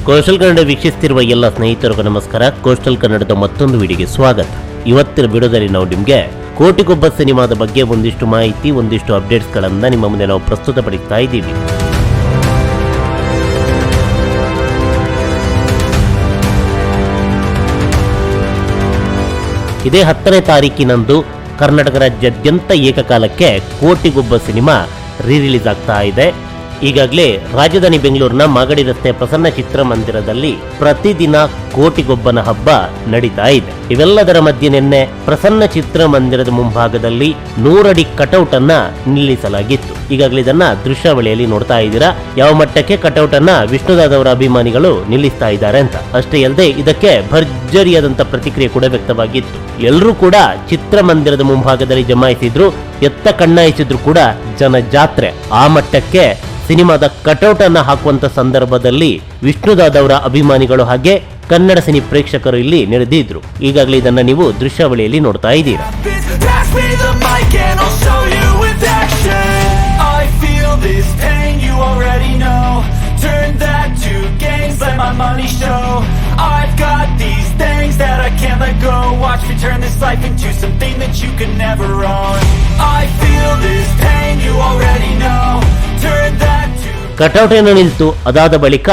Coastal Kannada ವೀಕ್ಷಿಸುತ್ತಿರುವ ಎಲ್ಲ ಸ್ನೇಹಿತರಿಗೂ ನಮಸ್ಕಾರ. ಕೋಸ್ಟಲ್ ಕನ್ನಡದ ಮತ್ತೊಂದು ವಿಡಿಯೋಗೆ ಸ್ವಾಗತ. ಇವತ್ತಿನ ವಿಡಿಯೋದಲ್ಲಿ ನಾವು ನಿಮಗೆ ಕೋಟಿಗೊಬ್ಬ ಸಿನಿಮಾದ ಬಗ್ಗೆ ಒಂದಿಷ್ಟು ಮಾಹಿತಿ, ಒಂದಿಷ್ಟು ಅಪ್ಡೇಟ್ಸ್ಗಳನ್ನು ನಿಮ್ಮ ಮುಂದೆ ನಾವು ಪ್ರಸ್ತುತಪಡಿಸ್ತಾ ಇದ್ದೀವಿ. ಇದೇ 10ನೇ ತಾರೀಕಿನಂದು ಕರ್ನಾಟಕ ರಾಜ್ಯಾದ್ಯಂತ ಏಕಕಾಲಕ್ಕೆ ಕೋಟಿಗೊಬ್ಬ ಸಿನಿಮಾ ರಿಲೀಸ್ ಆಗ್ತಾ ಇದೆ. ಈಗಾಗಲೇ ರಾಜಧಾನಿ ಬೆಂಗಳೂರಿನ ಮಾಗಡಿ ರಸ್ತೆ ಪ್ರಸನ್ನ ಚಿತ್ರಮಂದಿರದಲ್ಲಿ ಪ್ರತಿದಿನ ಕೋಟಿಗೊಬ್ಬನ ಹಬ್ಬ ನಡೀತಾ ಇದೆ. ಇವೆಲ್ಲದರ ಮಧ್ಯೆ ನಿನ್ನೆ ಪ್ರಸನ್ನ ಚಿತ್ರಮಂದಿರದ ಮುಂಭಾಗದಲ್ಲಿ 100 ಅಡಿ ಕಟೌಟ್ ಅನ್ನ ನಿಲ್ಲಿಸಲಾಗಿತ್ತು. ಈಗಾಗಲೇ ಇದನ್ನ ದೃಶ್ಯಾವಳಿಯಲ್ಲಿ ನೋಡ್ತಾ ಇದ್ದೀರಾ, ಯಾವ ಮಟ್ಟಕ್ಕೆ ಕಟೌಟ್ ಅನ್ನ ವಿಷ್ಣುದಾದ್ ಅವರ ಅಭಿಮಾನಿಗಳು ನಿಲ್ಲಿಸ್ತಾ ಇದ್ದಾರೆ ಅಂತ. ಅಷ್ಟೇ ಅಲ್ಲದೆ ಇದಕ್ಕೆ ಭರ್ಜರಿಯಾದಂತ ಪ್ರತಿಕ್ರಿಯೆ ಕೂಡ ವ್ಯಕ್ತವಾಗಿತ್ತು. ಎಲ್ಲರೂ ಕೂಡ ಚಿತ್ರಮಂದಿರದ ಮುಂಭಾಗದಲ್ಲಿ ಜಮಾಯಿಸಿದ್ರು, ಎತ್ತ ಕಣ್ಣಾಯಿಸಿದ್ರು ಕೂಡ ಜನ ಜಾತ್ರೆ. ಆ ಮಟ್ಟಕ್ಕೆ ಸಿನಿಮಾದ ಕಟೌಟ್ ಅನ್ನ ಹಾಕುವಂತ ಸಂದರ್ಭದಲ್ಲಿ ವಿಷ್ಣುದಾದ್ ಅವರ ಅಭಿಮಾನಿಗಳು ಹಾಗೆ ಕನ್ನಡ ಸಿನಿ ಪ್ರೇಕ್ಷಕರು ಇಲ್ಲಿ ನೆರೆದಿದ್ರು. ಈಗಾಗಲೇ ಇದನ್ನ ನೀವು ದೃಶ್ಯಾವಳಿಯಲ್ಲಿ ನೋಡ್ತಾ ಇದ್ದೀರಾ. ಕಟೌಟನ್ನು ನಿಲ್ತು ಅದಾದ ಬಳಿಕ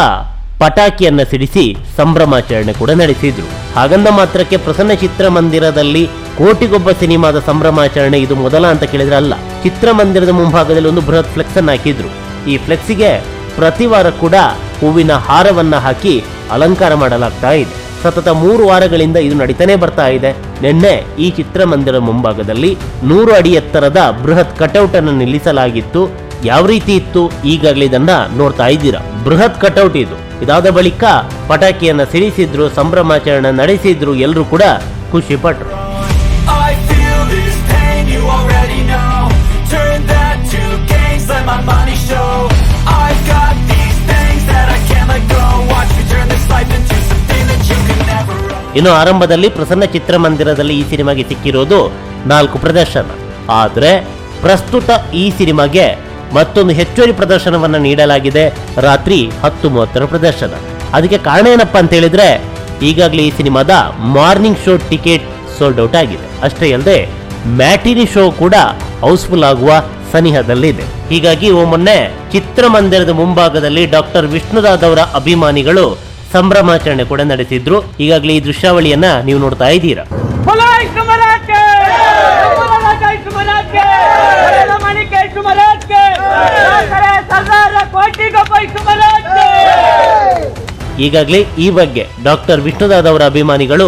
ಪಟಾಕಿಯನ್ನ ಸಿಡಿಸಿ ಸಂಭ್ರಮಾಚರಣೆ ಕೂಡ ನಡೆಸಿದ್ರು. ಹಾಗಂದ ಮಾತ್ರಕ್ಕೆ ಪ್ರಸನ್ನ ಚಿತ್ರಮಂದಿರದಲ್ಲಿ ಕೋಟಿಗೊಬ್ಬ ಸಿನಿಮಾದ ಸಂಭ್ರಮಾಚರಣೆ ಇದು ಮೊದಲ ಅಂತ ಕೇಳಿದ್ರೆ ಅಲ್ಲ. ಚಿತ್ರಮಂದಿರದ ಮುಂಭಾಗದಲ್ಲಿ ಒಂದು ಬೃಹತ್ ಫ್ಲೆಕ್ಸ್ ಅನ್ನು ಹಾಕಿದ್ರು. ಈ ಫ್ಲೆಕ್ಸಿಗೆ ಪ್ರತಿ ವಾರ ಕೂಡ ಹೂವಿನ ಹಾರವನ್ನ ಹಾಕಿ ಅಲಂಕಾರ ಮಾಡಲಾಗ್ತಾ ಇದೆ. ಸತತ 3 ವಾರಗಳಿಂದ ಇದು ನಡೀತಾನೆ ಬರ್ತಾ ಇದೆ. ನಿನ್ನೆ ಈ ಚಿತ್ರಮಂದಿರದ ಮುಂಭಾಗದಲ್ಲಿ 100 ಅಡಿ ಎತ್ತರದ ಬೃಹತ್ ಕಟೌಟ್ ಅನ್ನು ನಿಲ್ಲಿಸಲಾಗಿತ್ತು. ಯಾವ ರೀತಿ ಇತ್ತು ಈಗಾಗಲೇ ಇದನ್ನ ನೋಡ್ತಾ ಇದ್ದೀರಾ. ಬೃಹತ್ ಕಟೌಟ್ ಇದು. ಇದಾದ ಬಳಿಕ ಪಟಾಕಿಯನ್ನ ಸಿಡಿಸಿದ್ರು, ಸಂಭ್ರಮಾಚರಣೆ ನಡೆಸಿದ್ರು, ಎಲ್ಲರೂ ಕೂಡ ಖುಷಿ ಪಟ್ರು. ಇನ್ನು ಆರಂಭದಲ್ಲಿ ಪ್ರಸನ್ನ ಚಿತ್ರಮಂದಿರದಲ್ಲಿ ಈ ಸಿನಿಮಾಗೆ ಸಿಕ್ಕಿರೋದು 4 ಪ್ರದರ್ಶನ. ಆದ್ರೆ ಪ್ರಸ್ತುತ ಈ ಸಿನಿಮಾಗೆ ಮತ್ತೊಂದು ಹೆಚ್ಚುವರಿ ಪ್ರದರ್ಶನವನ್ನ ನೀಡಲಾಗಿದೆ. ರಾತ್ರಿ 10:30 ಪ್ರದರ್ಶನ. ಅದಕ್ಕೆ ಕಾರಣ ಏನಪ್ಪಾ ಅಂತ ಹೇಳಿದ್ರೆ, ಈಗಾಗಲೇ ಈ ಸಿನಿಮಾದ morning show ticket sold out ಆಗಿದೆ. ಅಷ್ಟೇ ಅಲ್ಲದೆ ಮ್ಯಾಟಿನಿ ಶೋ ಕೂಡ ಹೌಸ್ಫುಲ್ ಆಗುವ ಸನಿಹದಲ್ಲಿದೆ. ಹೀಗಾಗಿ ಮೊನ್ನೆ ಚಿತ್ರಮಂದಿರದ ಮುಂಭಾಗದಲ್ಲಿ ಡಾಕ್ಟರ್ ವಿಷ್ಣುದಾದ್ ಅವರ ಅಭಿಮಾನಿಗಳು ಸಂಭ್ರಮಾಚರಣೆ ಕೂಡ ನಡೆಸಿದ್ರು. ಈಗಾಗಲೇ ಈ ದೃಶ್ಯಾವಳಿಯನ್ನ ನೀವು ನೋಡ್ತಾ ಇದ್ದೀರಾ. ಈಗಾಗಲೇ ಈ ಬಗ್ಗೆ ಡಾಕ್ಟರ್ ವಿಷ್ಣುದಾದ್ ಅವರ ಅಭಿಮಾನಿಗಳು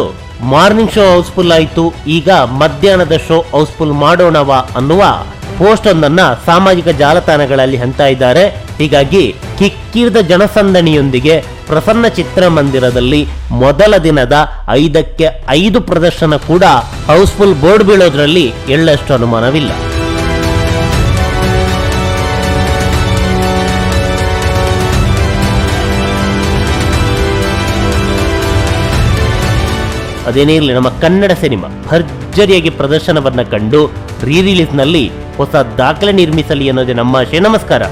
ಮಾರ್ನಿಂಗ್ ಶೋ ಹೌಸ್ಫುಲ್ ಆಯಿತು, ಈಗ ಮಧ್ಯಾಹ್ನದ ಶೋ ಹೌಸ್ಫುಲ್ ಮಾಡೋಣವಾ ಅನ್ನುವ ಪೋಸ್ಟ್ ಒಂದನ್ನ ಸಾಮಾಜಿಕ ಜಾಲತಾಣಗಳಲ್ಲಿ ಹಂಚ್ತಾ ಇದ್ದಾರೆ. ಹೀಗಾಗಿ ಕಿಕ್ಕಿರಿದ ಜನಸಂದಣಿಯೊಂದಿಗೆ ಪ್ರಸನ್ನ ಚಿತ್ರಮಂದಿರದಲ್ಲಿ ಮೊದಲ ದಿನದ 5ಕ್ಕೆ 5 ಪ್ರದರ್ಶನ ಕೂಡ ಹೌಸ್ಫುಲ್ ಬೋರ್ಡ್ ಬೀಳೋದ್ರಲ್ಲಿ ಎಳ್ಳಷ್ಟು ಅನುಮಾನವಿಲ್ಲ. ಅದೇನೇ ಇರಲಿ, ನಮ್ಮ ಕನ್ನಡ ಸಿನಿಮಾ ಭರ್ಜರಿಯಾಗಿ ಪ್ರದರ್ಶನವನ್ನ ಕಂಡು ರಿಲೀಸ್ ನಲ್ಲಿ ಹೊಸ ದಾಖಲೆ ನಿರ್ಮಿಸಲಿ ಅನ್ನೋದೇ ನಮ್ಮ ಆಶಯ. ನಮಸ್ಕಾರ.